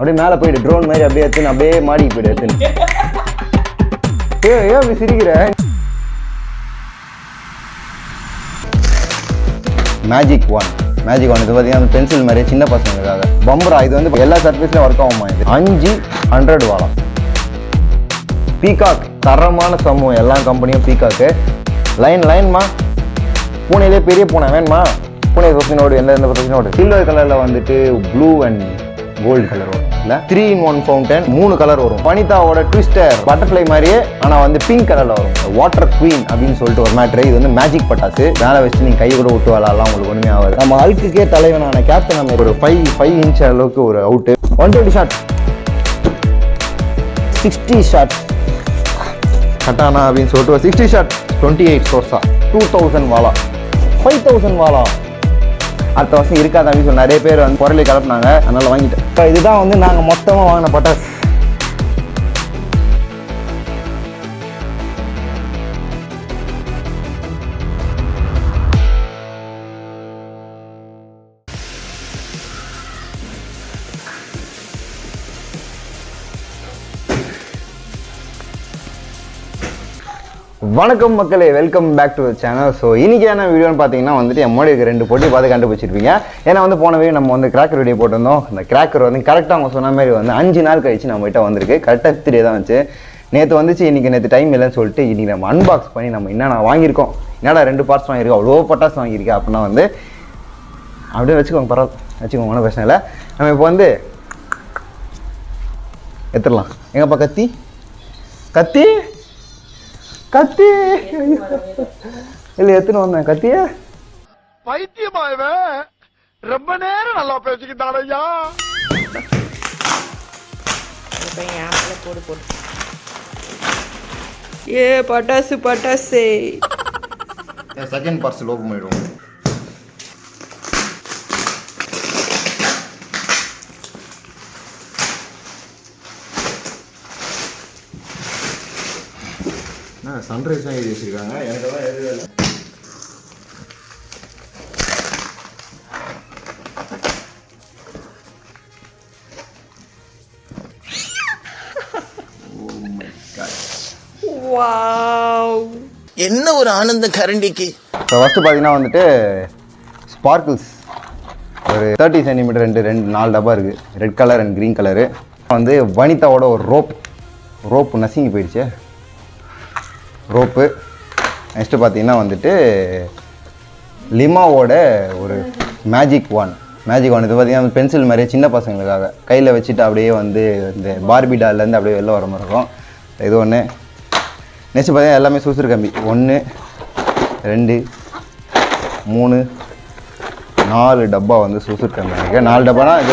அப்படியே மேலே போயிடு ட்ரோன் மாதிரி அப்படியே எடுத்துன்னு அப்படியே மாடி போயிடு எடுத்துன்னு ஏன் அப்படி சிரிக்கிற மேஜிக் ஒன் இது பார்த்தீங்கன்னா பென்சில் மாதிரி சின்ன பசங்களுக்காக பம்பரா இது வந்து எல்லா சர்ஃபேஸ்லையும் ஒர்க் ஆகுமா இது 500 வாலாம் பீகாக் தரமான சமூகம் எல்லா கம்பெனியும் பீகாக்கு லைன்மா பூனையிலே பெரிய பூனை வேணுமா பூனை பிரச்சனையோடு எந்த பிரச்சனையோடு சில்வர் கலரில் வந்துட்டு ப்ளூ அண்ட் கோல்டு கலர் வரும் இல்லை 3-in-1 ஃபவுண்டன் 3 கலர் வரும் வனிதாவோட ட்விஸ்டர் பட்டர்ஃப்ளை மாதிரியே ஆனால் வந்து பிங்க் கலரில் வரும் வாட்டர் குவீன் அப்படின்னு சொல்லிட்டு ஒரு மேட்ரு இது வந்து மேஜிக் பட்டாசு மேலே வச்சு நீங்கள் கை கூட விட்டு வரலாம் உங்களுக்கு ஒன்றுமே ஆகாது நம்ம அல்க்குக்கே தலைவனான கேப்டன் நம்ம ஒரு 5 இன்ச் அளவுக்கு ஒரு அவுட்டு 120 ஷாட் 60 ஷாட் கட்டானா அப்படின்னு சொல்லிட்டு ஒரு 60 ஷாட் 28 சோர்ஸா 2000 வாலா 5000 வாலா அடுத்த வருஷம் இருக்காது அப்படின்னு சொல்லி நிறைய பேர் வந்து பொருளை கலப்புனாங்க அதனால வாங்கிட்டேன் இப்போ இதுதான் வந்து நாங்கள் மொத்தமாக வாங்கின பட்டாசு வணக்கம் மக்களே, welcome back to channel. So இன்றைக்கான வீடியோன்னு பார்த்தீங்கன்னா வந்துட்டு என் மோடி 2 போட்டி பார்த்து கண்டுபிடிச்சிருப்பீங்க. ஏன்னா வந்து போன வீடியோ நம்ம வந்து கிராக்கர் வீடியோ போட்டிருந்தோம். அந்த கிராக்கர் வந்து கரெக்டாக அவங்க சொன்ன மாதிரி வந்து 5 நாள் கழிச்சு நம்மகிட்ட வந்திருக்கு. கரெக்டாக 3 தான் வந்துச்சு. நேற்று வந்துச்சு, நேற்று டைம் இல்லைன்னு சொல்லிட்டு இன்றைக்கி நம்ம அன்பாக்ஸ் பண்ணி நம்ம என்னென்ன வாங்கியிருக்கோம், என்னடா 2 பார்ட்ஸ் வாங்கியிருக்கோம், அவ்வளோ பட்டாசு வாங்கியிருக்கேன் அப்படின்னா வந்து அப்படியே வச்சுக்கோங்க, பரவாயில்ல வச்சுக்கோங்க, ஒன்றும் பிரச்சனை இல்லை. நம்ம இப்போ வந்து எடுத்துடலாம். எங்கப்பா கத்தி கத்தி கத்தி இல்லை எத்தனை வந்தேன் கத்திய பைத்தியமாயவே ரொம்ப நேரம் நல்லா பேசிக்கிட்டாரையா. போடு ஏ பட்டாசு பட்டாசு செகண்ட் பார்சல் ஓப்பன் பண்ணிடுவோம். சன்ரைஸ் தான் எழுதி வச்சிருக்காங்க, எனக்கு தான் எழுதவே இல்லை. என்ன ஒரு ஆனந்த கரண்டிக்கு. இப்போ ஃபஸ்ட்டு பார்த்தீங்கன்னா வந்துட்டு ஸ்பார்க்கிள்ஸ் ஒரு 30 சென்டிமீட்டர் 4 டப்பா இருக்குது. Red colour and green colour. வந்து வனிதாவோட ஒரு ரோப்பு நசுங்கி போயிடுச்சு ரோப்பு. நெக்ஸ்ட்டு பார்த்தீங்கன்னா வந்துட்டு லிமாவோட ஒரு மேஜிக் ஒன் இது பார்த்தீங்கன்னா பென்சில் மாதிரியே சின்ன பசங்களுக்காக கையில் வச்சுட்டு அப்படியே வந்து இந்த பார்பி டால்லேருந்து அப்படியே வெளில வர மாதிரி இருக்கும். இது ஒன்று. நெக்ஸ்ட்டு பார்த்தீங்கன்னா எல்லாமே சூசர் கம்பி 1 2 3 4 டப்பா வந்து சூசர் கம்பி இருக்குது. 4 டப்பானா இது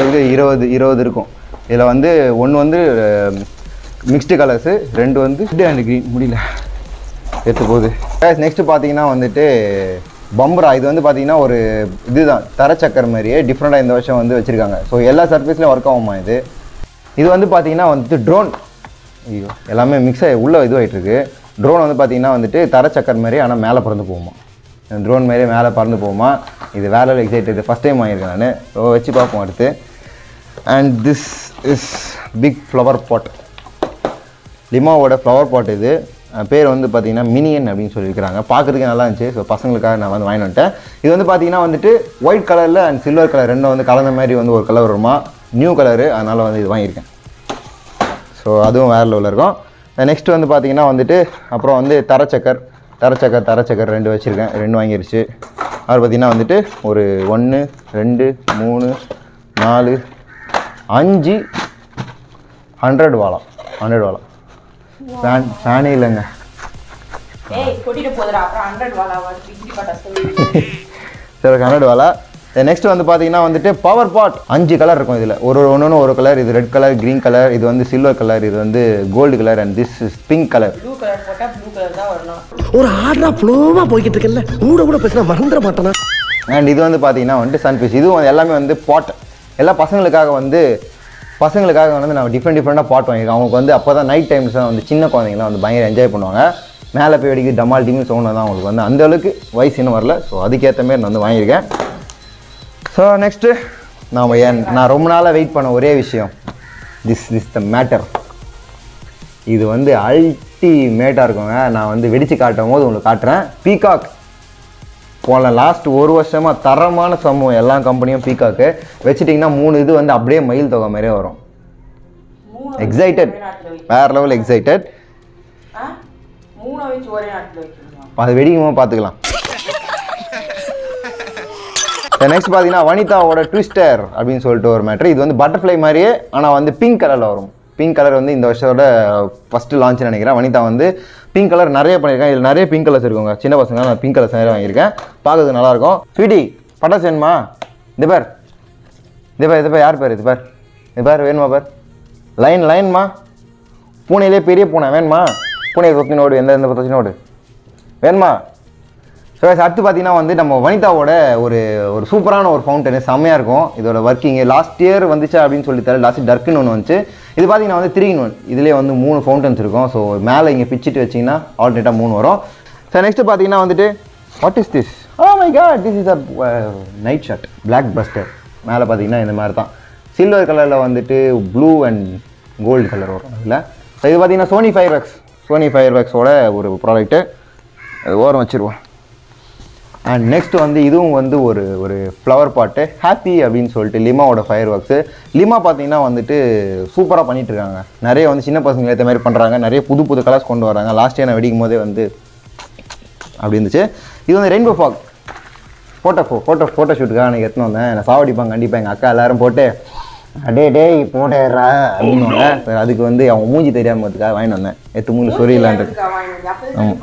வந்து 20 இருக்கும். இதில் வந்து 1 வந்து மிக்ஸ்டு கலர்ஸு, 2 வந்து ரெட் அண்ட் க்ரீன் முடியல எடுத்து போகுது. நெக்ஸ்ட்டு பார்த்தீங்கன்னா வந்துட்டு பம்பரா. இது வந்து பார்த்தீங்கன்னா ஒரு இதுதான் தரச்சக்கர் மாதிரியே டிஃப்ரெண்ட்டாக இந்த வருஷம் வந்து வச்சுருக்காங்க. ஸோ எல்லா சர்ஃபேஸ்லையும் ஒர்க் ஆகுமா இது வந்து பார்த்தீங்கன்னா வந்துட்டு ட்ரோன். ஐயோ எல்லாமே மிக்ஸ் ஆகி உள்ளே இதுவாகிட்டுருக்கு. ட்ரோன் வந்து பார்த்தீங்கன்னா வந்துட்டு தரச்சக்கர் மாதிரி ஆனால் மேலே பறந்து போகுமா, ட்ரோன் மாதிரியே மேலே பறந்து போகுமா. இது வேலை எக்ஸைட்டட், ஃபஸ்ட் டைம் வாங்கியிருக்கேன் நான். ஸோ வச்சு பார்ப்போம் அடுத்து. And this is big flower pot, லிமாவோட ஃப்ளவர் பாட். இது பேர் வந்து பார்த்தீங்கன்னா மினியன் அப்படின்னு சொல்லியிருக்கிறாங்க. பார்க்குறதுக்கு நல்லா இருந்துச்சு. ஸோ பசங்களுக்காக நான் வந்து வாங்கி வந்துட்டேன். இது வந்து பார்த்தீங்கன்னா வந்துட்டு ஒயிட் கலரில் அண்ட் சில்வர் கலர் ரெண்டும் வந்து கலந்த மாதிரி வந்து ஒரு கலர் வருமா, நியூ கலரு. அதனால் வந்து இது வாங்கியிருக்கேன். ஸோ அதுவும் வேறு லெவலில் இருக்கும். நெக்ஸ்ட்டு வந்து பார்த்தீங்கன்னா வந்துட்டு அப்புறம் வந்து தரச்சக்கர் 2 வச்சுருக்கேன். 2 வாங்கிருச்சு. அது பார்த்திங்கன்னா வந்துட்டு ஒரு 1 2 3 4 5 100 வாலாம். ஃபேனே இல்லைங்க. சரி 100 வாலா. நெக்ஸ்ட் வந்து பார்த்தீங்கன்னா வந்துட்டு பவர் பாட் 5 கலர் இருக்கும். இதில் ஒரு கலர். இது ரெட் கலர், க்ரீன் கலர், இது வந்து சில்வர் கலர், இது வந்து gold colour and this is pink colour. ஒரு ஆர்டரா ஃப்ளோவா போய்கிட்டு இருக்கல, கூட பேசினா மறந்துட மாட்டேனா. அண்ட் இது வந்து பார்த்தீங்கன்னா வந்துட்டு சன்ஃபிஷ். இதுவும் எல்லாமே வந்து பாட் எல்லா பசங்களுக்காக வந்து நம்ம டிஃப்ரெண்ட்டாக பாட் வாங்கியிருக்கோம். அவங்களுக்கு வந்து அப்போ தான் நைட் டைம்ஸ் தான் வந்து சின்ன குழந்தைங்களாம் வந்து பயங்கர என்ஜாய் பண்ணுவாங்க. மேலே போய் வெடிக்கு டமால் டிமில் சவுண்ட் தான் அவங்களுக்கு வந்து அந்தளவுக்கு வயசு இன்னும் வரல. ஸோ அதுக்கேற்ற மாரி நான் வந்து வாங்கியிருக்கேன். ஸோ நெக்ஸ்ட்டு நான் ரொம்ப நாளாக வெயிட் பண்ண ஒரே விஷயம் திஸ் இஸ் த மேட்டர். இது வந்து அல்டிமேட்டாக இருக்குங்க. நான் வந்து வெடித்து காட்டும் போது உங்களுக்கு காட்டுறேன். பீகாக் போன லாஸ்ட் ஒரு வருஷமாக தரமான சமூகம் எல்லா கம்பெனியும் பீகாக்கு வச்சுட்டிங்கன்னா 3 இது வந்து அப்படியே மயில் தொகை மாதிரியே வரும். எக்ஸைட்டட், வேறு லெவல் எக்ஸைட்டட். அது வெடிக்குமா பார்த்துக்கலாம். நெக்ஸ்ட் பார்த்தீங்கன்னா வனிதாவோட ட்விஸ்டர் அப்படின்னு சொல்லிட்டு ஒரு மேட்ரு. இது வந்து பட்டர்ஃப்ளை மாதிரியே ஆனால் வந்து பிங்க் கலரில் வரும். பிங்க் கலர் வந்து இந்த வருஷத்தோட ஃபஸ்ட்டு லான்ச்னு நினைக்கிறேன். வனிதா வந்து பிங்க் கலர் நிறைய பண்ணியிருக்கேன். இதில் நிறைய பிங்க் கலர்ஸ் இருக்குங்க. சின்ன பசங்க நான் பிங்க் கலர்ஸ் நிறைய வாங்கியிருக்கேன். பார்க்கறதுக்கு நல்லாயிருக்கும். ஸ்வீட்டி பட்டாசு வேணுமா? இது பேர் யார் பேர்? இது பேர் வேணுமா? பேர் லைன்மா பூனையிலே பெரிய பூனை வேணுமா? பூனையை தொத்தி நோடு, எந்த தொத்தி நோடு வேணுமா? ஸோ அடுத்து பார்த்தீங்கன்னா வந்து நம்ம வனிதாவோட ஒரு சூப்பரான ஒரு ஃபவுண்டனு செம்மையாக இருக்கும். இதோட ஒர்க்கிங்கு லாஸ்ட் இயர் வந்துச்சா அப்படின்னு சொல்லி தர லாஸ்ட் டர்க்குன்னு ஒன்று வந்துச்சு. இது பார்த்தீங்கன்னா வந்து 3-in-1. இதிலே வந்து 3 ஃபவுண்டன்ஸ் இருக்கும். ஸோ மேலே இங்கே பிச்சுட்டு வச்சிங்கன்னா ஆல்டர்னேட்டாக 3 வரும். ஸோ நெக்ஸ்ட்டு பார்த்தீங்கன்னா வந்துட்டு what is this? Oh my God, this is a night shirt, black buster. மேலே பார்த்தீங்கன்னா இந்த மாதிரி தான் சில்வர் கலரில் வந்துட்டு ப்ளூ அண்ட் கோல்டு கலர் வரும் அதில். ஸோ இது பார்த்தீங்கன்னா சோனி ஃபயர்வேக்ஸோட ஒரு ப்ராடக்ட்டு. அது ஓரம் வச்சுருவோம். அண்ட் நெக்ஸ்ட் வந்து இதுவும் வந்து ஒரு ஃப்ளவர் பாட்டு ஹாப்பி அப்படின்னு சொல்லிட்டு லிமாவோட ஃபயர் ஒர்க்ஸு. லிமா பார்த்தீங்கன்னா வந்துட்டு சூப்பராக பண்ணிகிட்ருக்காங்க. நிறைய வந்து சின்ன பசங்களை ஏற்ற மாதிரி பண்ணுறாங்க. நிறைய புது கலர்ஸ் கொண்டு வராங்க. லாஸ்ட் இயர் நான் வெடிக்கும் போதே வந்து அப்படி இருந்துச்சு. இது வந்து ரெயின்போ ஃபாக் ஃபோட்டோ ஷூட்டுக்காக எனக்கு எடுத்துன்னு வந்தேன். நான் சாவடிப்பாங்க கண்டிப்பாக. எங்கள் அக்கா எல்லோரும் போட்டு டேய் போட்டேறா அப்படின்னுவாங்க. அதுக்கு வந்து அவங்க மூஞ்சி தெரியாமதுக்காக வாங்கிட்டு வந்தேன். எத்து மூணு சொரியலான்றது. ஆமாம்,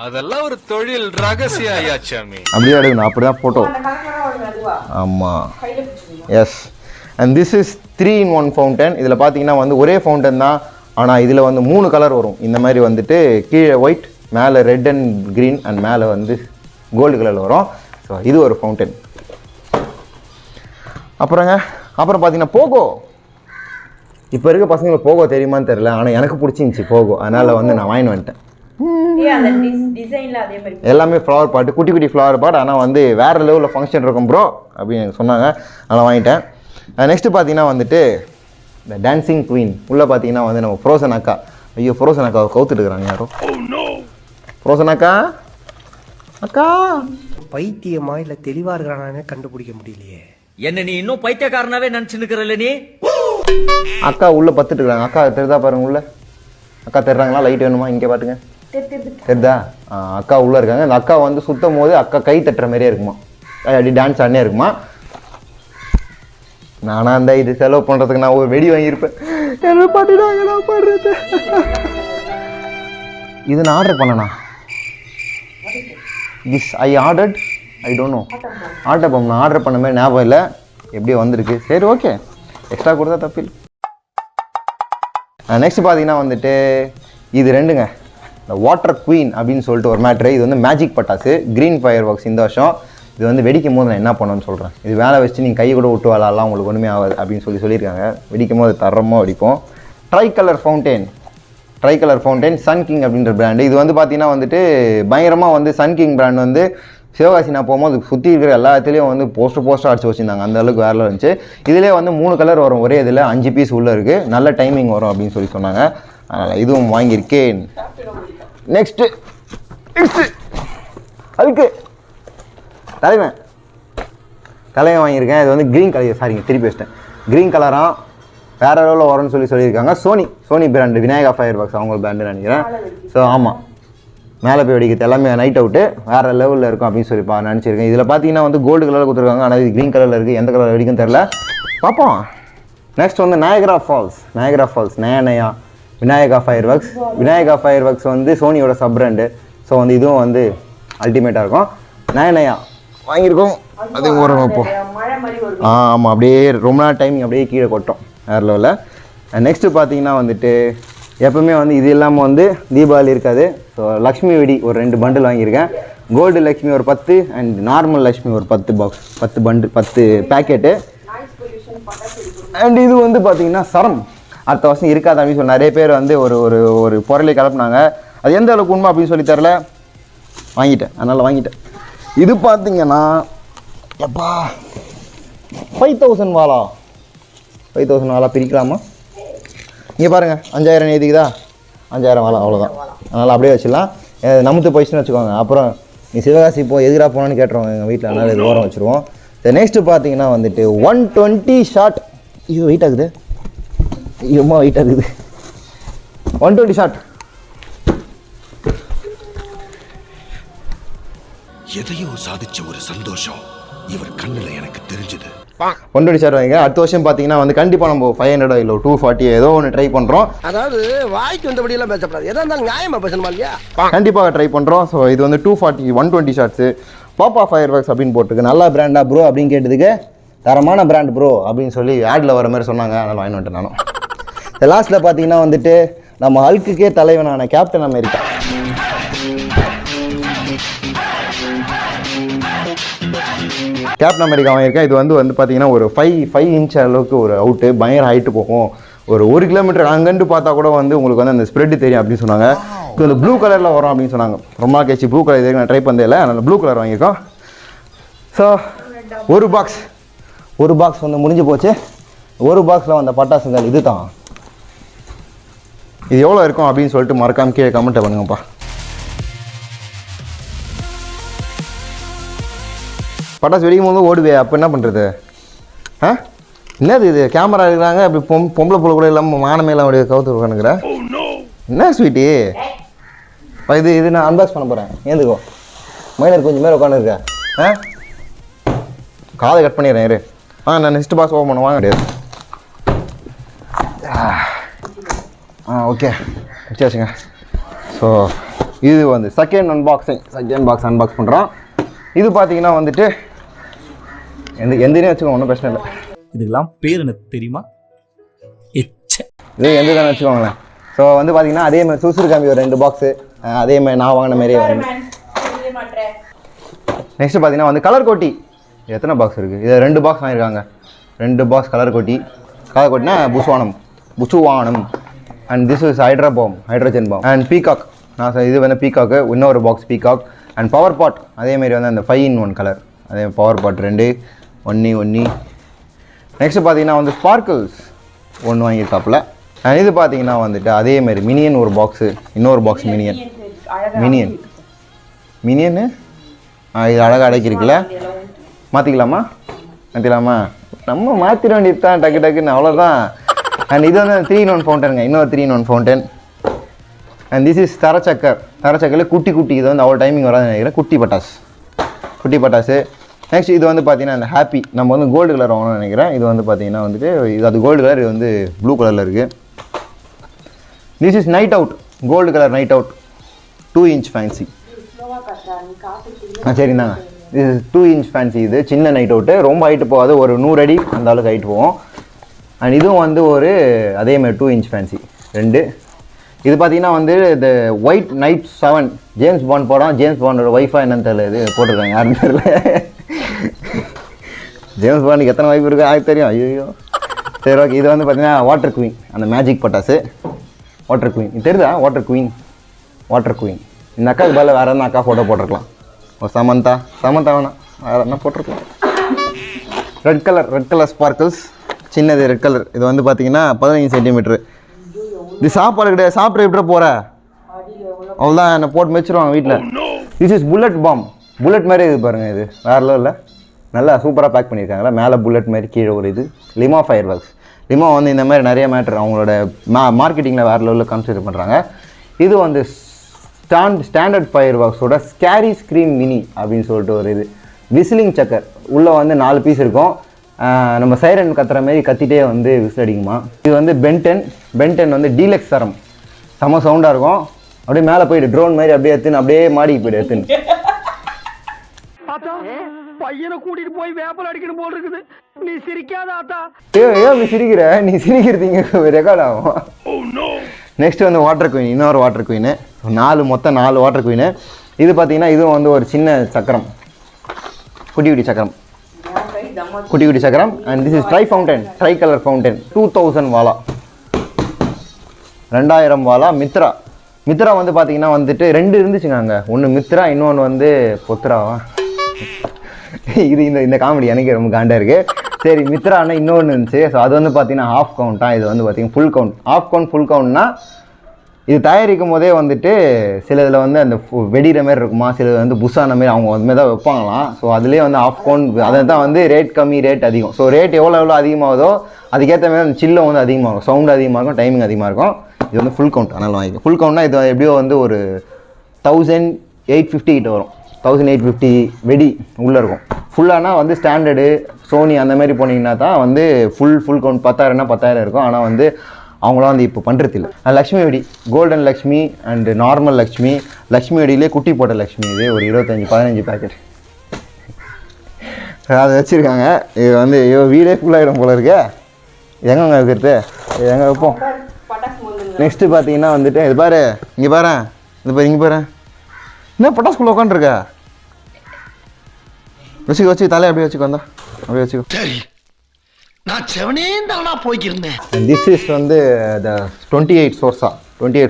அதெல்லாம் ஒரு தொழில் ரகசியம் ஐயாச்சாமி. அப்படியே எடுக்கணும், அப்படிதான் ஃபோட்டோ. ஆமாம், yes. And this is 3-in-1 fountain. இதில் பார்த்தீங்கன்னா வந்து ஒரே ஃபவுண்டன் தான், ஆனால் இதில் வந்து 3 கலர் வரும். இந்த மாதிரி வந்துட்டு கீழே ஒயிட், மேலே ரெட் அண்ட் க்ரீன், அண்ட் மேலே வந்து கோல்டு கலரில் வரும். ஸோ இது ஒரு ஃபவுண்டன். அப்புறம் பார்த்தீங்கன்னா போகோ. இப்போ இருக்க பசங்களுக்கு போகோ தெரியுமான்னு தெரில, ஆனால் எனக்கு பிடிச்சிருந்துச்சி போகோ. அதனால் வந்து நான் வாங்கிட்டு வந்துட்டேன். எல்லாமே ஃப்ளவர் பாட்டு, குட்டி ஃப்ளவர் பாட். ஆனால் வந்து வேறு லெவலில் ஃபங்க்ஷன் இருக்கும் ப்ரோ அப்படின்னு எனக்கு சொன்னாங்க. அதனால் வாங்கிட்டேன். நெக்ஸ்ட்டு பார்த்தீங்கன்னா வந்துட்டு இந்த டான்சிங் குவீன். உள்ளே பார்த்தீங்கன்னா வந்து நம்ம ஃப்ரோசன் அக்கா. ஐயோ, ஃப்ரோசன் அக்காவை கவுத்துட்டு இருக்கிறாங்க யாரோ. ஃப்ரோசன் அக்கா பைத்தியமா இல்லை தெளிவாக இருக்கிறானே கண்டுபிடிக்க முடியலையே. என்ன நீ இன்னும் பைத்தியக்காரனாவே நினச்சிருக்கிறல்ல நீ? அக்கா உள்ளே பத்துட்டு இருக்காங்க. அக்கா தெரிதா பாருங்க உள்ள. அக்கா தெரிறாங்களா? லைட் வேணுமா? இங்கே பாட்டுங்க, தெரிதா? அக்கா உள்ளே இருக்காங்க. அந்த அக்கா வந்து சுத்தம் போது அக்கா கை தட்டுற மாதிரியே இருக்குமா, அப்படி டான்ஸ் ஆடினே இருக்குமா. நானா அந்த இது செலவு பண்ணுறதுக்கு நான் ஒரு வெடி வாங்கியிருப்பேன். இது நான் ஆர்டர் பண்ணனா? This I ordered, I don't know. ஆட்டோபம் நான் ஆர்டர் பண்ண மாதிரி ஞாபகம் இல்லை. எப்படியோ வந்திருக்கு. சரி, ஓகே, எக்ஸ்ட்ரா கொடுத்தா தப்பில். நெக்ஸ்ட் பார்த்தீங்கன்னா வந்துட்டு இது ரெண்டுங்க, இந்த வாட்டர் குவீன் அப்படின்னு சொல்லிட்டு ஒரு மேட்ரு. இது வந்து மேஜிக் பட்டாசு, க்ரீன் ஃபயர் ஒர்க்ஸ் இந்த வருஷம். இது வந்து வெடிக்கும் போது நான் என்ன பண்ணணும்னு சொல்கிறேன். இது வேலை வச்சு நீங்கள் கை கூட விட்டு வாழலாம், உங்களுக்கு ஒன்றுமே ஆகாது அப்படின்னு சொல்லியிருக்காங்க. வெடிக்கும் போது தரமாக வெடிப்போம். Tricolour fountain sun king அப்படின்ற பிராண்டு. இது வந்து பார்த்தீங்கன்னா வந்துட்டு பயங்கரமாக வந்து சன் கிங் பிராண்ட் வந்து சிவகாசி நான் போகும்போது சுற்றி இருக்கிற எல்லா இடத்துலையும் வந்து போஸ்டர் அடிச்சு வச்சுருந்தாங்க. அந்த அளவுக்கு வேறு இருந்துச்சு. இதிலே வந்து 3 கலர் வரும் ஒரே இதில், 5 பீஸ் உள்ளே இருக்குது. நல்ல டைமிங் வரும் அப்படின்னு சொன்னாங்க. அதனால் இதுவும் வாங்கியிருக்கேன். நெக்ஸ்ட்டு அதுக்கு தலைவன் வாங்கியிருக்கேன். இது வந்து க்ரீன் கலர், சாரிங்க திருப்பி வச்சிட்டேன். க்ரீன் கலராக வேறு லெவலில் வரும்னு சொல்லியிருக்காங்க. Sony brand, Vinayaka fireworks அவங்க பிராண்டுன்னு நினைக்கிறேன். ஸோ ஆமாம், மேலே போய் வெடிக்கிறது எல்லாமே நைட் அவுட்டு வேறு லெவலில் இருக்கும் அப்படின்னு சொல்லி நினச்சிருக்கேன். இதில் பார்த்தீங்கன்னா வந்து கோல்டு கலரில் கொடுத்துருக்காங்க. ஆனால் இது க்ரீன் கலரில் இருக்குது. எந்த கலர் வெடிக்கும் தெரில, பார்ப்போம். நெக்ஸ்ட் வந்து நயகரா ஃபால்ஸ் நயா விநாயகா ஃபயர் ஒர்க்ஸ் வந்து சோனியோட சப் பிராண்டு. ஸோ வந்து இதுவும் வந்து அல்டிமேட்டாக இருக்கும். நயா வாங்கியிருக்கோம். அது ஒரு வைப்போம். ஆமாம், அப்படியே ரொம்ப நாள் டைமிங் அப்படியே கீழே கொட்டோம் வேறு லெவலில். நெக்ஸ்ட்டு பார்த்தீங்கன்னா வந்துட்டு எப்பவுமே வந்து இது இல்லாமல் வந்து தீபாவளி இருக்காது. ஸோ லக்ஷ்மி வெடி ஒரு 2 பண்டில் வாங்கியிருக்கேன். கோல்டு லக்ஷ்மி ஒரு 10 அண்ட் நார்மல் லக்ஷ்மி ஒரு 10 பாக்ஸ், 10 பண்டில், 10 பேக்கெட்டு. அண்ட் இது வந்து பார்த்தீங்கன்னா சரம் அடுத்த வருஷம் இருக்காது அப்படின்னு சொல்லி நிறைய பேர் வந்து ஒரு பொருளை கலப்புனாங்க. அது எந்த அளவுக்கு உண்மை அப்படின்னு சொல்லி தரல, அதனால் வாங்கிட்டேன். இது பார்த்தீங்கன்னா எப்பா 5000 வாலா பிரிக்கலாமா? இங்கே பாருங்கள் 5000 ஏதிக்குதா 5000 வாழை அவ்வளோதான். அதனால் அப்படியே வச்சிடலாம். நமுத்து போயிடுச்சுன்னு வச்சுக்கோங்க. அப்புறம் நீ சிவகாசி போ எதுக்குடா போனான்னு கேட்டுருவோம் எங்கள் வீட்டில். அதனால் இது ஓரம் வச்சுருவோம். நெக்ஸ்ட்டு பார்த்தீங்கன்னா வந்துட்டு 120 ஷாட். ஐயோ வெயிட் ஆகுது, ஐயோம்மா வெயிட் ஆகுது. 120 ஷாட். எதையோ சாதிச்ச ஒரு சந்தோஷம் இவர் கண்ணுல எனக்கு தெரிஞ்சது. 120 ஷாட் வாங்க. அடுத்த வருஷம் பார்த்தீங்கன்னா வந்து கண்டிப்பாக நம்ம 500 இல்லை 240 ஏதோ ஒன்று ட்ரை பண்ணுறோம். அதாவது வாய்க்கு வந்தபடியெல்லாம் பேசப்படாது, எதா இருந்தாலும் நியாயமா பேசணுமா இல்லையா? கண்டிப்பாக ட்ரை பண்ணுறோம். ஸோ இது வந்து 240 120 ஷாட்ஸு பாப்பா ஃபயர் ஒர்க்ஸ் அப்படின்னு போட்டிருக்கு. நல்ல பிராண்டா ப்ரோ அப்படின்னு கேட்டதுக்கு தரமான பிராண்ட் ப்ரோ அப்படின்னு சொல்லி ஆடில் வர மாதிரி சொன்னாங்க. அதனால் வாங்கி வந்துட்டேன் நானும். லாஸ்ட்டில் பார்த்தீங்கன்னா வந்துட்டு நம்ம ஹல்க்குக்கே தலைவனான கேப்டன் அமெரிக்கா. கேப்டன் அமெரிக்கா வாங்கியிருக்கேன். இது வந்து பார்த்தீங்கன்னா ஒரு 5 இன்ச் அளவுக்கு ஒரு அவுட்டு, பயங்கர ஹைட்டு போகும். ஒரு 1 கிலோமீட்டர் அங்கேருந்து பார்த்தா கூட வந்து உங்களுக்கு வந்து அந்த ஸ்ப்ரெட் தெரியும் அப்படின்னு சொன்னாங்க. இது வந்து ப்ளூ கலரில் வரும் அப்படின்னு சொன்னாங்க. ரொம்ப நாள் கழிச்சு ப்ளூ கலர் இதுக்கு நான் ட்ரை பண்ணதில்லை. அதனால் ப்ளூ கலர் வாங்கியிருக்கோம். ஸோ ஒரு பாக்ஸ் வந்து முடிஞ்சு போச்சு. ஒரு பாக்ஸில் வந்த பட்டாசுங்கள் இது தான். இது எவ்வளோ இருக்கும் அப்படின்னு சொல்லிட்டு மறக்காம கீழே கமெண்ட் பண்ணுங்கப்பா. பட்டாசு வெடிக்கும் போது ஓடுவே, அப்போ என்ன பண்ணுறது? என்னது இது கேமரா இருக்கிறாங்க அப்படி பொம்பளை பொருள் கூட இல்லாமல் மானமே எல்லாம் அப்படியே கவுத்து உட்காந்துக்கிற. என்ன ஸ்வீட்டி இது நான் அன்பாக்ஸ் பண்ண போகிறேன். ஏந்துக்கோ மைனர் கொஞ்சம் மேலே உட்காந்துருக்கேன். காதை கட் பண்ணிடுறேன் இரு. நான் நெக்ஸ்ட் பாக்ஸ் ஓப்பன் பண்ண வாங்க கிடையாது. ஓகே வச்சாச்சுங்க. ஸோ இது வந்து செகண்ட் பாக்ஸ் அன்பாக்ஸ் பண்ணுறோம். இது பார்த்தீங்கன்னா வந்துட்டு எந்தனே வச்சுக்கோங்க, ஒன்றும் பிரச்சனை இல்லை. இதுக்கெல்லாம் பேர் எனக்கு தெரியுமா? இது எந்த தானே வச்சுக்கோங்களேன். ஸோ வந்து பார்த்தீங்கன்னா அதே மாதிரி சுசுறுகாமி ஒரு 2 பாக்ஸு அதே மாதிரி நான் வாங்கின மாதிரியே வந்து. நெக்ஸ்ட்டு பார்த்தீங்கன்னா வந்து கலர் கோட்டி. எத்தனை பாக்ஸ் இருக்குது? இது 2 பாக்ஸ் வாங்கியிருக்காங்க. 2 பாக்ஸ் கலர் கோட்டினா புசுவானம் and this is hydrogen bomb and peacock. இது வந்து பீகாக்கு, இன்னொரு box peacock and power pot. அதேமாரி வந்து அந்த 5 in 1 கலர், அதே பவர் பாட் 2 ஒன்று. நெக்ஸ்ட்டு பார்த்தீங்கன்னா வந்து ஸ்பார்க்கிள்ஸ் 1 வாங்கியிருக்காப்புல. அண்ட் இது பார்த்தீங்கன்னா வந்துட்டு அதேமாரி மினியன் ஒரு பாக்ஸு, இன்னொரு பாக்ஸ் மினியன்னு இது அழகாக அடக்கிருக்குல்ல. மாற்றிக்கலாமா? நம்ம மாற்றிட வேண்டியது தான் டக்குன்னு, அவ்வளோதான். அண்ட் இது வந்து 3 in 1 ஃபவுண்டனுங்க, இன்னொரு 3 in 1 fountain. And this is தரச்சக்கரில் குட்டி இது வந்து அவ்வளோ டைமிங் வராதுன்னு நினைக்கிறேன். குட்டி பட்டாசு. நெக்ஸ்ட் இது வந்து பார்த்தீங்கன்னா அந்த ஹாப்பி, நம்ம வந்து கோல்டு கலர் வாங்கணும்னு நினைக்கிறேன். இது வந்து பார்த்தீங்கன்னா வந்துட்டு இது அது கோல்டு கலர், இது வந்து ப்ளூ கலரில் இருக்குது. This is night out, gold colour night out 2 inch fancy. சரிந்தாங்க. இது 2 inch ஃபேன்சி. இது சின்ன நைட் அவுட்டு, ரொம்ப ஹைட்டு போகாது, ஒரு 100 அடி அந்த அளவுக்கு ஹைட்டு போகும். அண்ட் இதுவும் வந்து ஒரு அதேமாதிரி 2 inch ஃபேன்சி 2. இது பார்த்தீங்கன்னா வந்து இந்த ஒயிட் நைட் 7 ஜேம்ஸ் பாண்ட் படம். ஜேம்ஸ் பாண்டோட ஒய்ஃபாக என்னன்னு தெரியல, இது போட்டிருக்காங்க, யாருன்னு தெரியல. ஜேம்ஸ் பாண்டுக்கு எத்தனை ஒய்ஃப் இருக்குது எனக்கு தெரியும். ஐயோ சரி ஓகே. இது வந்து பார்த்தீங்கன்னா வாட்டர் குவீன், அந்த மேஜிக் பட்டாசு வாட்டர் குவீன். இது தெரியுதா? Water queen. இந்த அக்காவுக்கு பதில் வேறு எதனா அக்கா ஃபோட்டோ போட்டிருக்கலாம். ஒரு சமந்தா வேணாம், வேறு என்ன போட்டிருக்கலாம். ரெட் கலர் ஸ்பார்க்கிள்ஸ், சின்னது ரெட் கலர். இது வந்து பார்த்தீங்கன்னா 15 சென்டிமீட்ரு. இது சாப்பாடு கிடையாது, சாப்பிட்டு எப்படி போகிற அவ்வளோதான், என்னை போட்டு வச்சுருவாங்க வீட்டில். திஸ் இஸ் புல்லட் மாதிரி இது பாருங்கள். இது வேறு லெவலில் நல்லா சூப்பராக பேக் பண்ணியிருக்காங்களா. மேலே புல்லட் மாதிரி, கீழே ஒரு இது லிமா ஃபயர் ஒர்க்ஸ். லிமா வந்து இந்த மாதிரி நிறைய மேட்ரு அவங்களோட மார்க்கெட்டிங்கில் வேறு லெவலில் கன்சிடர் பண்ணுறாங்க. இது வந்து ஸ்டாண்டர்ட் ஃபயர் ஒர்க்ஸோட ஸ்கேரி ஸ்க்ரீம் மினி அப்படின்னு சொல்லிட்டு ஒரு இது விசிலிங் சக்கர். உள்ளே வந்து 4 பீஸ் இருக்கும். நம்ம சைரன் கத்துற மாதிரி கத்திட்டே வந்து விசில் அடிக்குமா. இது வந்து பென்டென் வந்து டீலக்ஸ் தரம், செம்ம சவுண்டாக இருக்கும். அப்படியே மேலே போயிட்டு ட்ரோன் மாதிரி அப்படியே அப்படியே மாடிக்கு போய்ட்டு எடுத்துன்னு. பையனை கூட்டிட்டு போய் வேப்பல் அடிக்கணும் போல் இருக்குது. நீ சிரிக்காத ஆத்தா. ஏன் சிரிக்கிற? நீ சிரிக்கிறது இங்கே ரெக்கார்ட் ஆகும். நெக்ஸ்ட் வந்து வாட்டர் குயின், இன்னொரு வாட்டர் குயின். மொத்தம் 4 வாட்டர் குயின். இது பார்த்தீங்கன்னா இதுவும் வந்து ஒரு சின்ன சக்கரம், குட்டி சக்கரம். And this is tricolour fountain 2000 wala, 2000 wala Mitra வந்து பார்த்தீங்கன்னா வந்துட்டு 2 இருந்துச்சுங்க அங்கே. ஒன்று மித்ரா, இன்னொன்று வந்து பொத்ராவா. இது இந்த காமெடி எனக்கு ரொம்ப காண்டாக இருக்குது. சரி மித்ரானா இன்னொன்று இருந்துச்சு. ஸோ அது வந்து பார்த்தீங்கன்னா ஹாஃப் கவுண்ட்டாக, இது வந்து பார்த்தீங்கன்னா full count. Half count full கவுண்ட்னா இது தயாரிக்கும் போதே வந்துட்டு சில இதில் வந்து அந்த வெடிகிற மாதிரி இருக்குமா, சில வந்து புஷான மாதிரி அவங்க அதுமாதிரி தான் வைப்பாங்களாம். ஸோ அதுலேயே வந்து ஆஃப் கவுண்ட் அதை தான் வந்து ரேட் கம்மி ரேட் அதிகம். ஸோ ரேட் எவ்வளோ அதிகமாகுதோ அதுக்கேற்ற மாதிரி அந்த சில்லும் வந்து அதிகமாகும், சவுண்டு அதிகமாக இருக்கும், டைமிங் அதிகமாக இருக்கும். இது வந்து ஃபுல் கவுண்ட், அதனால் வாங்கிக்கும். ஃபுல் கவுண்ட்னா இது எப்படியோ வந்து ஒரு 1850 கிட்ட வரும். 1850 வெடி உள்ளே இருக்கும். ஃபுல்லானா வந்து ஸ்டாண்டர்டு சோனி அந்த மாதிரி போனீங்கன்னா தான் வந்து ஃபுல் கவுண்ட் 10,000னா 10,000 இருக்கும். ஆனால் வந்து அவங்களாம் வந்து இப்போ பண்ணுறது இல்லை. லக்ஷ்மி வெடி, golden Lakshmi and normal Lakshmi. Lakshmi வெடியிலே குட்டி போட்ட லக்ஷ்மி, இது ஒரு 15 பேக்கெட் அதை வச்சுருக்காங்க. இது வந்து வீடே ஃபுல்லாகிடும் போல இருக்கு. எங்கங்க வைக்கிறது, எங்கே வைப்போம். நெக்ஸ்ட்டு பார்த்தீங்கன்னா வந்துட்டு இது பாரு, இங்கே பாரு, இது பாரு, இங்கே பாரு, என்ன பட்டாசுக்குள்ள உட்காந்துருக்க, வச்சு தலையை அப்படியே வச்சுக்கோ, வந்தா அப்படியே வச்சுக்கோ. சரி, நான் செவனே தானா போய்க்கிருந்தேன். திஸ் இஸ் வந்து த 28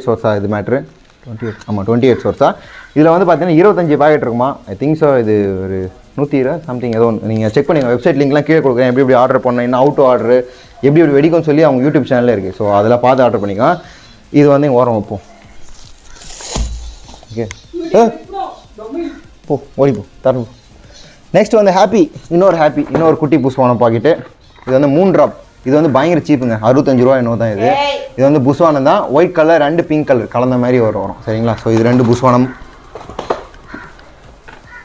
சோர்ஸா இது மேட்ரு. 28 சோர்ஸா. இதில் வந்து பார்த்தீங்கன்னா 25 பேக்கெட் இருக்குமா. I think so. இது ஒரு 120 சம்திங் ஏதோ ஒன்று. நீங்கள் செக் பண்ணி வெப்சைட் லிங்க்லாம் கீழே கொடுக்குறேன். எப்படி ஆர்டர் பண்ணணும், என்ன அவுட் ஆர்டரு, எப்படி வெடிக்கும்னு சொல்லி அவங்க யூடியூப் சேனலில் இருக்குது. ஸோ அதில் பார்த்து ஆர்டர் பண்ணிக்கலாம். இது வந்து இங்கே ஓரம் வைப்போம். ஓகே, போ ஓடிப்போ தரணும். நெக்ஸ்ட் வந்து இன்னொரு குட்டி புஷ்வானம் பாக்கெட்டு. இது வந்து 3 ட்ராப். இது வந்து பயங்கர சீப்புங்க, 65 ரூபா என்னோ தான் இது. இது வந்து புஷ்வானம் தான், white colour and pink colour கலந்த மாதிரி வரும். சரிங்களா? ஸோ இது 2 புஷ்வானம்.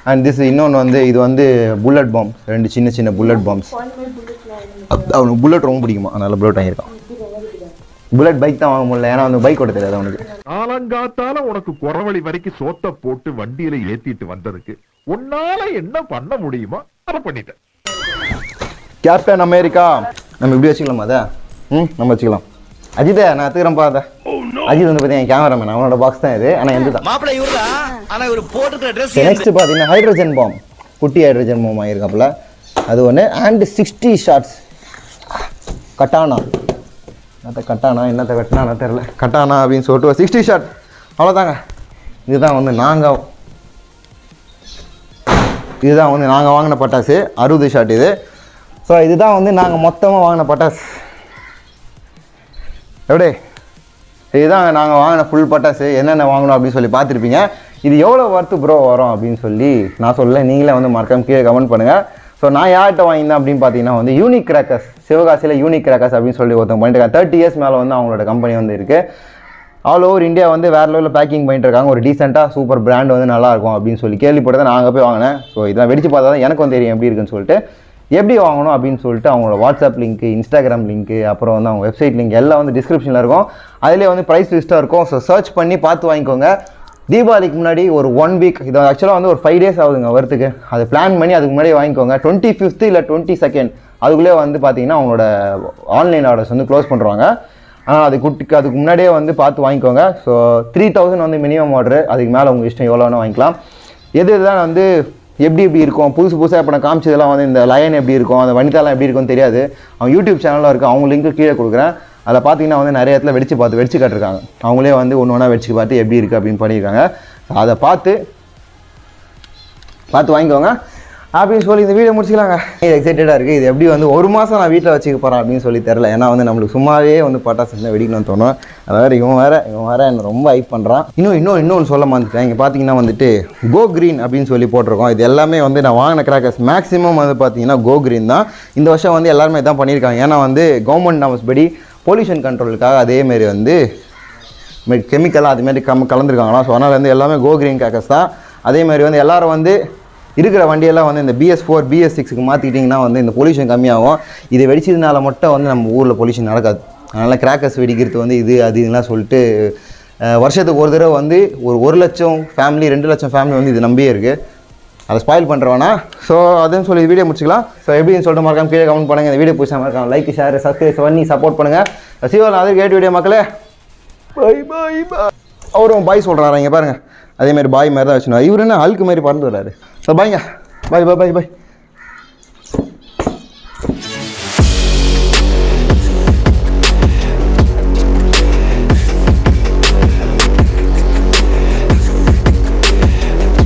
அண்ட் திஸ் இன்னொன்று வந்து இது வந்து புல்லட் பாம்ஸ், 2 சின்ன புல்லட் பாம்ஸ். அவனுக்கு புல்லட் ரொம்ப பிடிக்குமா, அதனால் புல்லட் வாங்கியிருக்கான். புல்லட் பைக் தான் வாங்க முடியல, ஏன்னா வந்து பைக் ஓட்ட தெரியாது அவனுக்கு. காலங்காத்தால உனக்கு குறவழி வரைக்கும் சோத்த போட்டு வண்டியில ஏத்திட்டு வந்ததுக்கு உன்னால என்ன பண்ண முடியுமோ அதை பண்ணிட்டேன். கேப்டன் அமெரிக்கா நம்ம இப்படி வச்சுக்கலாமா அதை? நம்ம வச்சுக்கலாம். அஜிதே நான் எடுத்துக்கிறேன் பாத. அஜித் வந்து பார்த்தீங்கன்னா கேமராமேன், அவனோட பாக்ஸ் தான் இது. ஆனால் எந்த தான் மாப்பிள்ளை இவரா, ஆனா இவர் போட்டுக்கிற ட்ரெஸ். நெக்ஸ்ட் பார்த்தீங்கன்னா ஹைட்ரஜன் பாம், குட்டி ஹைட்ரஜன் பாம் ஆகிருக்காப்புல. அது ஒன்று. அண்ட் 60 ஷார்ட்ஸ் கட்டானா. என்னத்தை கட்டினா தெரில, கட்டானா அப்படின்னு சொல்லிட்டு ஒரு 60 ஷாட். அவ்வளோதாங்க. இதுதான் வந்து நாங்கள் வாங்கின பட்டாசு. 60 ஷாட் இது. ஸோ இதுதான் வந்து நாங்கள் மொத்தமாக வாங்கின பட்டாசு. எப்படி இதுதான் நாங்கள் வாங்கின ஃபுல் பட்டாசு. என்னென்ன வாங்கணும் அப்படின்னு சொல்லி பார்த்துருப்பீங்க. இது எவ்வளோ ஒர்த்து ப்ரோ வரும் அப்படின்னு சொல்லி நான் சொல்ல, நீங்களே வந்து மறக்காம கீழே கமெண்ட் பண்ணுங்கள். ஸோ நான் யார்கிட்ட வாங்கியிருந்தேன் அப்படின்னு பார்த்தீங்கன்னா வந்து யூனிக் கிராக்கர்ஸ், சிவகாசியில் யூனிக் கிராக்கர்ஸ் அப்படின்னு சொல்லி ஒருத்தவங்க பண்ணிட்டு 30 இயர்ஸ் மேலே வந்து அவங்களோட கம்பெனி வந்து இருக்குது. ஆல் ஓவர் இந்தியா வந்து வேறு லெவலில் பேக்கிங் பண்ணிட்டு இருக்காங்க. ஒரு டீசெண்டாக சூப்பர் பிராண்ட் வந்து நல்லாயிருக்கும் அப்படின்னு சொல்லி கேள்விப்பட்டு நான் அங்கே போய் வாங்கினேன். ஸோ இதெல்லாம் வெடிச்சு பார்த்தா தான் எனக்கும் தெரியும் எப்படி இருக்குன்னு சொல்லிட்டு. எப்படி வாங்கணும் அப்படின்னு சொல்லிட்டு அவங்களோட வாட்ஸ்அப் லிங்க்கு, இன்ஸ்டாகிராம் லிங்க்கு, அப்புறம் வந்து அவங்க வெப்சைட் லிங்க் எல்லாம் வந்து டிஸ்கிரிப்ஷனில் இருக்கும். அதிலே வந்து ப்ரைஸ் லிஸ்ட்டாக இருக்கும். ஸோ சர்ச் பண்ணி பார்த்து வாங்கிக்கோங்க. தீபாவளிக்கு முன்னாடி ஒரு 1 வீக், இது ஆக்சுவலாக வந்து ஒரு 5 days ஆகுதுங்க வரத்துக்கு. அது பிளான் பண்ணி அதுக்கு முன்னாடி வாங்கிக்கோங்க. 25th இல்லை 22nd அதுக்குள்ளே வந்து பார்த்தீங்கன்னா அவங்களோட ஆன்லைன் ஆர்டர்ஸ் வந்து க்ளோஸ் பண்ணுறாங்க. ஆனால் அதுக்கு முன்னாடியே வந்து பார்த்து வாங்கிக்கோங்க. ஸோ 3000 வந்து மினிமம் ஆர்டரு. அதுக்கு மேலே உங்கள் இஷ்டம் எவ்வளோ வேணால் வாங்கிக்கலாம். இதுதான் வந்து எப்படி இருக்கும் புதுசாக இப்போ நான் காமிச்சதெல்லாம் வந்து இந்த லயன் எப்படி இருக்கும், அந்த வனிதாலாம் எப்படி இருக்கும்னு தெரியாது. அவங்க யூடியூப் சேனலில் இருக்குது, அவங்க லிங்க்கு கீழே கொடுக்குறேன். அதில் பார்த்தீங்கன்னா வந்து நிறைய இடத்துல வெடிச்சு காட்டிருக்காங்க. அவங்களே வந்து ஒன்று வெடிச்சு பார்த்து எப்படி இருக்குது அப்படின்னு பண்ணியிருக்காங்க. அதை பார்த்து வாங்கிக்கோங்க அப்படின்னு சொல்லி இந்த வீடியோ முடிச்சிக்கலாங்க. இது எக்ஸைட்டடாக இருக்குது. இது எப்படி வந்து 1 மாதம் நான் வீட்டில் வச்சுக்க போகிறேன் அப்படின்னு சொல்லி தெரில. ஏன்னா வந்து நம்மளுக்கு சும்மாவே வந்து பட்டாசு வெடிக்கணும்னு தோணும். அதாவது இவன் வேறு என்னை ரொம்ப ஹைப் பண்ணுறான். இன்னொன்று சொல்ல மாட்டேன். இங்கே பார்த்தீங்கன்னா வந்துட்டு கோ க்ரீன் அப்படின்னு சொல்லி போட்டிருக்கோம். இது எல்லாமே வந்து நான் வாங்கின கிராக்கர்ஸ் மேக்ஸிமம் வந்து பார்த்தீங்கன்னா கோ க்ரீன் தான். இந்த வருஷம் வந்து எல்லாருமே தான் பண்ணியிருக்காங்க. ஏன்னா வந்து கவர்மெண்ட் நாம்ஸ் படி பொல்யூஷன் கண்ட்ரோலுக்காக அதேமாரி வந்து கெமிக்கலாக அதுமாரி கலந்துருக்காங்களாம். ஸோ அதனால் வந்து எல்லாமே கோ க்ரீன் கிராக்கர்ஸ் தான். அதேமாதிரி வந்து எல்லோரும் வந்து இருக்கிற வண்டியெல்லாம் வந்து இந்த BS4 BS6க்கு மாற்றிக்கிட்டிங்கன்னா வந்து இந்த பொல்யூஷன் கம்மியாகும். இதை வெடிச்சதுனால மட்டும் வந்து நம்ம ஊரில் பொல்யூஷன் நடக்காது. அதனால் கிராக்கர்ஸ் வெடிக்கிறது வந்து அதெல்லாம் சொல்லிட்டு வருஷத்துக்கு ஒரு தடவை வந்து ஒரு 1 லட்சம் ஃபேமிலி 2 லட்சம் ஃபேமிலி வந்து இது நம்பியே இருக்குது. அதை ஸ்பாயில் பண்ணுறவானா. ஸோ அதுன்னு சொல்லி வீடியோ முடிச்சிக்கலாம். ஸோ எப்படின்னு சொல்லிட்டு மறக்காம கீழே கமெண்ட் பண்ணுங்கள். இந்த வீடியோ பிடிச்சா மறக்காம லைக் ஷேர் சப்ஸ்கிரைப் பண்ணி சப்போர்ட் பண்ணுங்கள். சிவா அது கேட் வீடியோ மக்களே. பை அவரும் பாய் சொல்கிறாரு. இங்கே பாருங்கள், அதேமாதிரி பாய் மாதிரி தான் வச்சுருவார். இவர் என்ன அழுக்கு மாதிரி பறந்து வர்றாரு. ஸோ பாய்ங்க, பாய்.